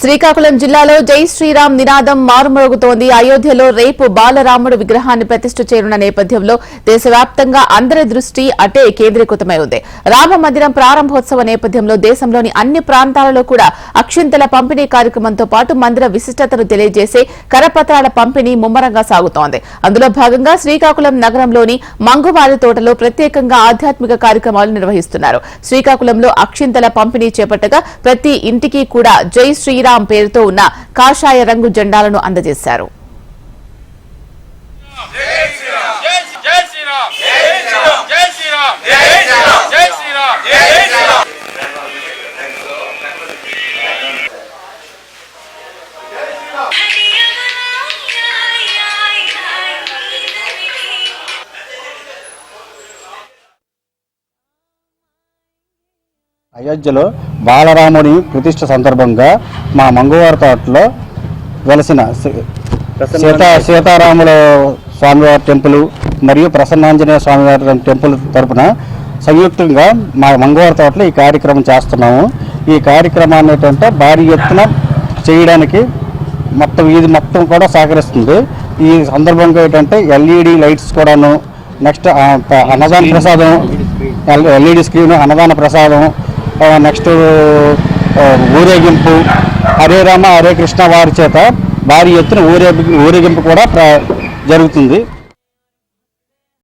శ్రీకాకుళం జిల్లాలో జై శ్రీరామ్ నినాదం మారుమోగుతోంది. అయోధ్యలో రేపు బాలరాముడు విగ్రహాన్ని ప్రతిష్ఠ చేయనున్న నేపథ్యంలో దేశవ్యాప్తంగా అందరి దృష్టి అటే కేంద్రీకృతమై ఉంది. రామ మందిరం ప్రారంభోత్సవ నేపథ్యంలో దేశంలోని అన్ని ప్రాంతాలలో కూడా అక్షింతల పంపిణీ కార్యక్రమంతో పాటు మందిర విశిష్టతను తెలియజేసే కరపత్రాల పంపిణీ ముమ్మరంగా సాగుతోంది. అందులో భాగంగా శ్రీకాకుళం నగరంలోని మంగువారి తోటలో ప్రత్యేకంగా ఆధ్యాత్మిక కార్యక్రమాలు నిర్వహిస్తున్నారు. శ్రీకాకుళంలో అక్షింతల పంపిణీ చేపట్టగా ప్రతి ఇంటికి కూడా జై శ్రీరామ్ పేరుతో ఉన్న కాషాయ రంగు జెండాలను అందజేశారు. అయోధ్యలో బాలరాముని ప్రతిష్ఠ సందర్భంగా మా మంగవారి తోటలో వెలసిన సీతారాముల స్వామివారి టెంపుల్ మరియు ప్రసన్నాంజనేయ స్వామివారి టెంపుల్ తరపున సంయుక్తంగా మా మంగవారి తోటలో ఈ కార్యక్రమం చేస్తున్నాము. ఈ కార్యక్రమాన్ని ఏంటంటే భారీ ఎత్తున చేయడానికి ఇది మొత్తం కూడా సహకరిస్తుంది. ఈ సందర్భంగా ఏంటంటే ఎల్ఈడి లైట్స్ కూడాను, నెక్స్ట్ అన్నదాన ప్రసాదం, ఎల్ఈడి స్క్రీన్, అన్నదాన ప్రసాదం, నెక్స్ట్ ఊరేగింపు, హరే రామ హరే కృష్ణ వారి చేత భారీ ఎత్తున ఊరేగింపు కూడా జరుగుతుంది.